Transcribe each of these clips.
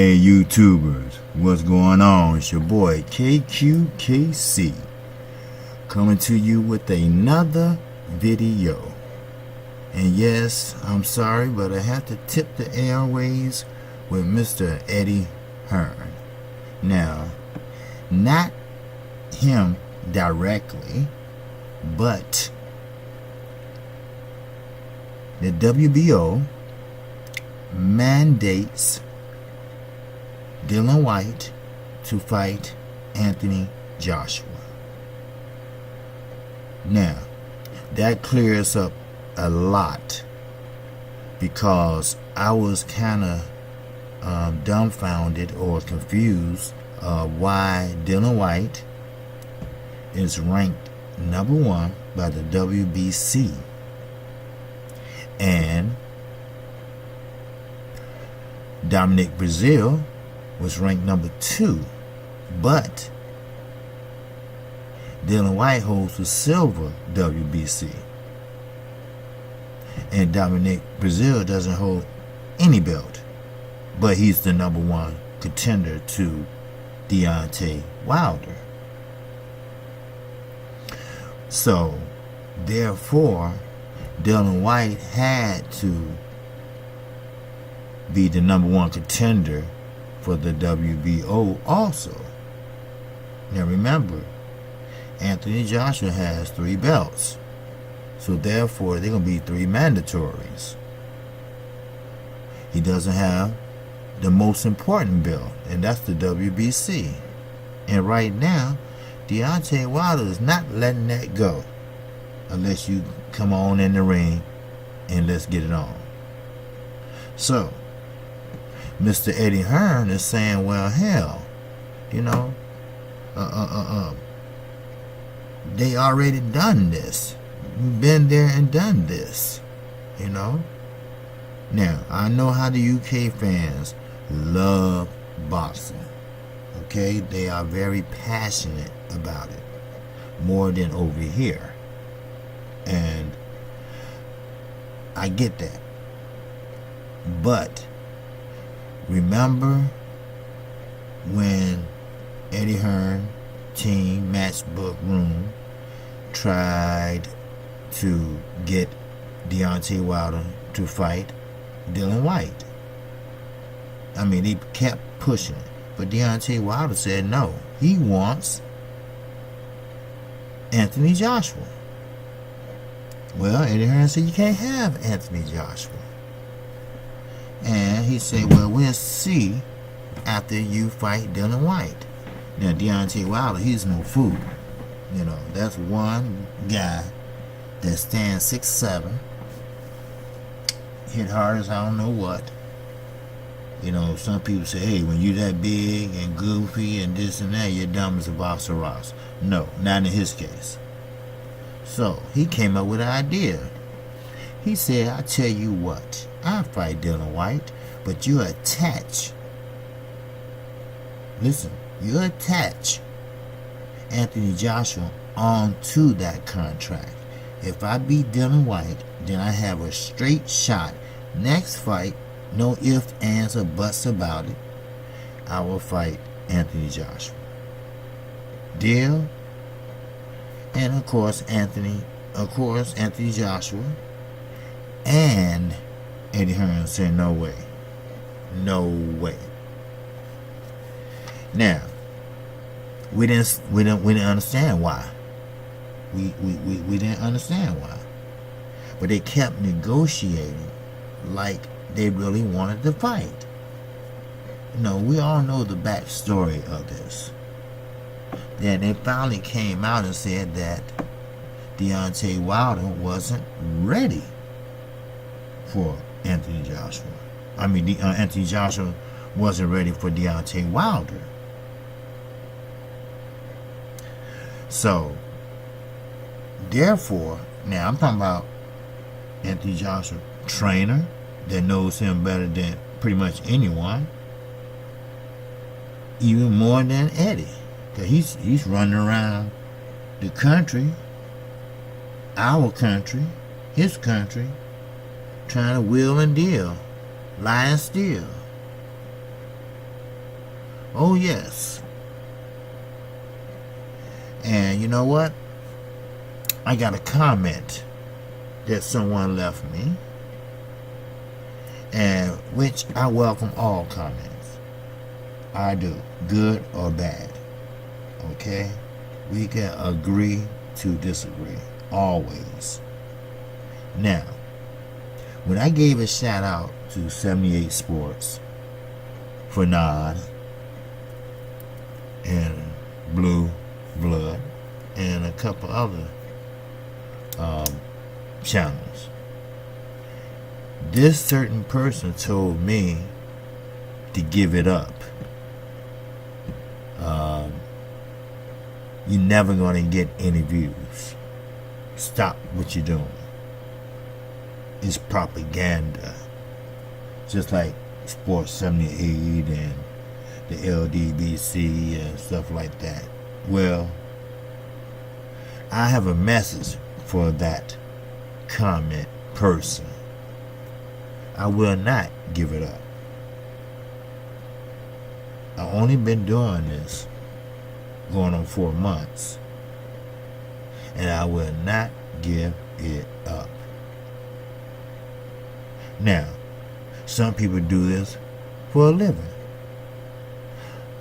Hey YouTubers, what's going on? It's your boy KQKC coming to you with another video. And yes, I'm sorry, but I have to tip the airways with Mr. Eddie Hearn. Now, not him directly, but the WBO mandates Whyte to fight Anthony Joshua. Now, that clears up a lot because I was kind of dumbfounded or confused why Whyte is ranked number 1 by the WBC and Dominic Brazil was ranked number 2, but Whyte holds the silver WBC, and Dominic Brazil doesn't hold any belt, but he's the number 1 contender to Deontay Wilder. So, therefore, Whyte had to be the number 1 contender for the WBO also. Now remember, Anthony Joshua has 3 belts, so therefore they're going to be 3 mandatories. He doesn't have the most important belt, and that's the WBC. And right now, Deontay Wilder is not letting that go unless you come on in the ring and let's get it on. So Mr. Eddie Hearn is saying, well, hell, you know, they already done this. We've been there and done this, you know. Now, I know how the UK fans love boxing, okay? They are very passionate about it, more than over here. And I get that. But remember when Eddie Hearn team Matchbook Room tried to get Deontay Wilder to fight Whyte? I mean, he kept pushing it, but Deontay Wilder said no. He wants Anthony Joshua. Well, Eddie Hearn said you can't have Anthony Joshua. And he said, well, we'll see after you fight Whyte. Now, Deontay Wilder, he's no fool. You know, that's one guy that stands 6'7", hit hard as I don't know what. You know, some people say, hey, when you're that big and goofy and this and that, you're dumb as a box of rocks. No, not in his case. So, he came up with an idea. He said, I tell you what, I'll fight Whyte, but you attach. Listen, you attach Anthony Joshua onto that contract. If I beat Whyte, then I have a straight shot. Next fight, no ifs, ands, or buts about it. I will fight Anthony Joshua. Deal? And of course, Anthony Joshua and Eddie Hearn said, no way. No way. Now, we didn't understand why. We didn't understand why. But they kept negotiating like they really wanted to fight. You know, we all know the backstory of this. Then they finally came out and said that Deontay Wilder wasn't ready for Anthony Joshua. I mean, Anthony Joshua wasn't ready for Deontay Wilder. So, therefore, now I'm talking about Anthony Joshua, trainer that knows him better than pretty much anyone, even more than Eddie, because he's running around the country, our country, his country, trying to wheel and deal, lie and steal. Oh, yes. And you know what? I got a comment that someone left me, and which I welcome all comments. I do, good or bad. Okay? We can agree to disagree, always. Now, when I gave a shout out to 78 Sports for Nod and Blue Blood and a couple other channels, this certain person told me to give it up. You're never going to get any views. Stop what you're doing. It's propaganda. Just like Sports 78 and the LDBC and stuff like that. Well, I have a message for that comment person. I will not give it up. I've only been doing this going on 4 months, and I will not give it up. Now, some people do this for a living.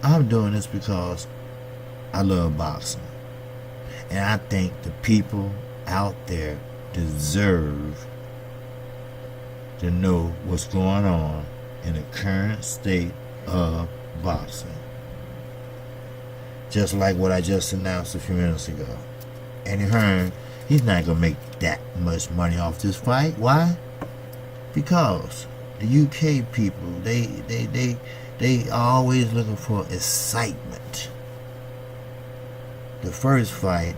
I'm doing this because I love boxing, and I think the people out there deserve to know what's going on in the current state of boxing. Just like what I just announced a few minutes ago. And Hearn, he's not going to make that much money off this fight. Why? Because the UK people, they are always looking for excitement. The first fight,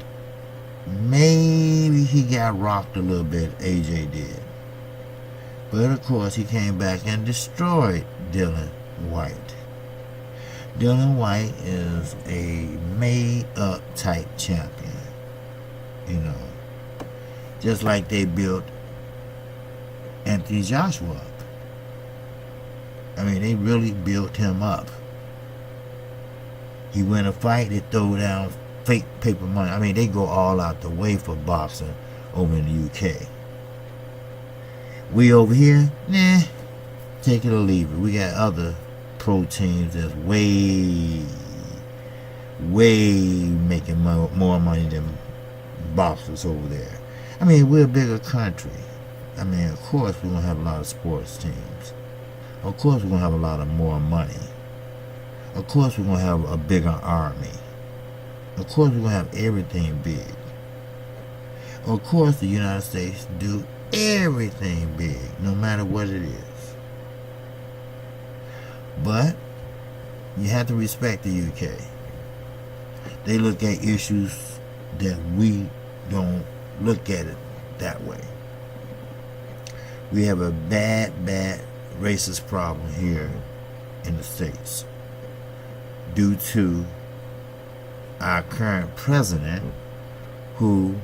maybe he got rocked a little bit, AJ did. But of course he came back and destroyed Dylan Whyte. Dylan Whyte is a made-up type champion. You know, just like they built Anthony Joshua up. I mean, they really built him up. He win a fight, they throw down fake paper money. I mean, they go all out the way for boxing over in the UK. We over here, nah, take it or leave it. We got other pro teams that's way making more money than boxers over there. I mean, we're a bigger country. I mean, of course we're going to have a lot of sports teams. Of course we're going to have a lot of more money. Of course we're going to have a bigger army. Of course we're going to have everything big. Of course the United States do everything big, no matter what it is. But you have to respect the UK. They look at issues that we don't look at it that way. We have a bad racist problem here in the States due to our current president, who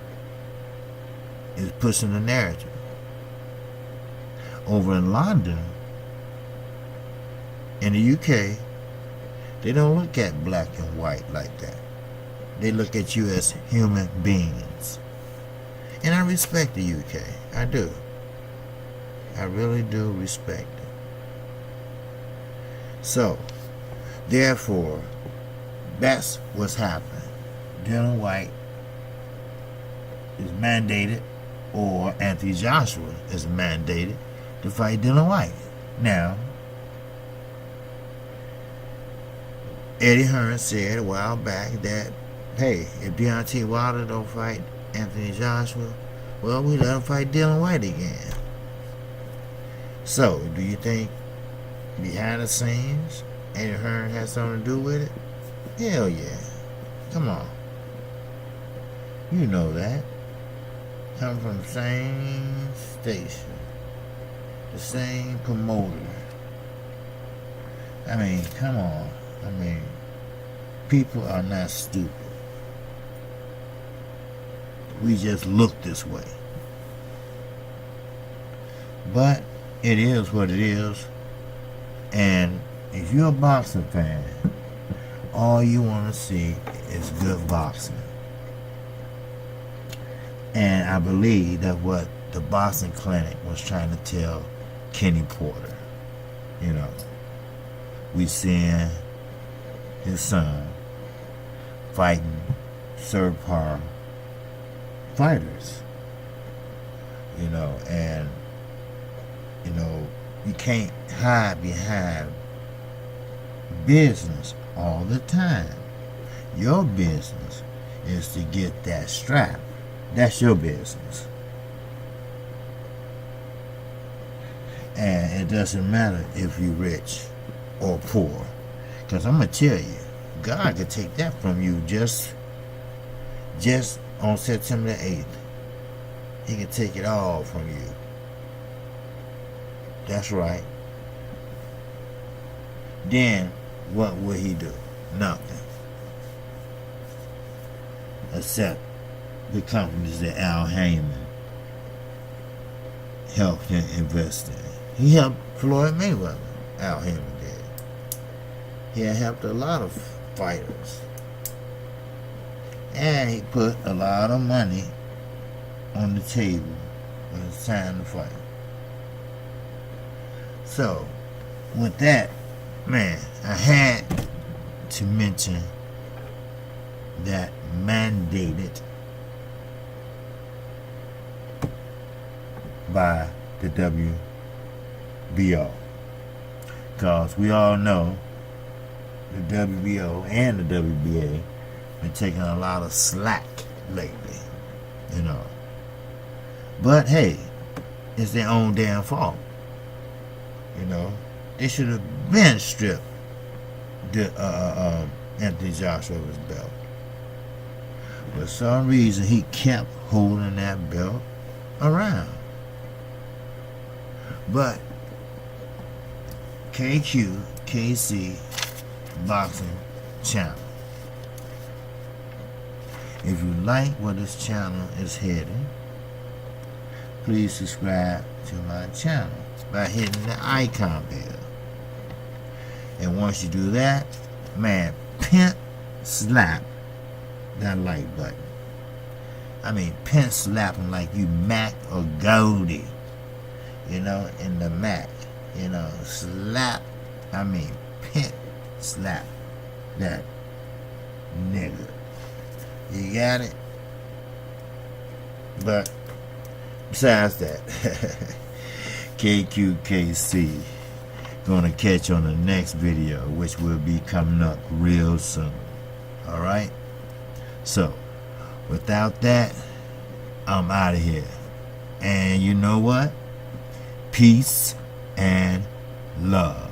is pushing the narrative. Over in London, in the UK, they don't look at black and white like that. They look at you as human beings. And I respect the UK. I do. I really do respect it. So, therefore, that's what's happening. Dylan Whyte is mandated, or Anthony Joshua is mandated to fight Dylan Whyte. Now, Eddie Hearn said a while back that, hey, if Deontay Wilder don't fight Anthony Joshua, well, we let him fight Dylan Whyte again. So, do you think behind the scenes Eddie Hearn has something to do with it? Hell yeah. Come on. You know that. Come from the same station. The same promoter. I mean, come on. I mean, people are not stupid. We just look this way. But it is what it is. And if you're a boxing fan, all you want to see is good boxing. And I believe that what the boxing clinic was trying to tell Kenny Porter, you know, we seeing his son fighting subpar fighters, you know, and you know, you can't hide behind business all the time. Your business is to get that strap. That's your business. And it doesn't matter if you're rich or poor. Because I'm going to tell you, God could take that from you just on September the 8th. He can take it all from you. That's right. Then what would he do? Nothing. Except the companies that Al Heyman helped him invest in. He helped Floyd Mayweather. Al Heyman did. He had helped a lot of fighters. And he put a lot of money on the table when it's time to fight. So, with that, man, I had to mention that mandated by the WBO. Because we all know the WBO and the WBA been taking a lot of slack lately, you know. But hey, it's their own damn fault. You know, they should have been stripped Anthony Joshua's belt. For some reason, he kept holding that belt around. But KC Boxing Channel. If you like where this channel is heading, please subscribe to my channel by hitting the icon bell. And once you do that, man, slap that like button. I mean, slapping like you Mac or Goldie, you know, in the Mac, you know, slap. I mean, slap that nigga. You got it? But besides that, KQKC gonna catch on the next video, which will be coming up real soon. Alright? So, without that, I'm out of here. And you know what? Peace and love.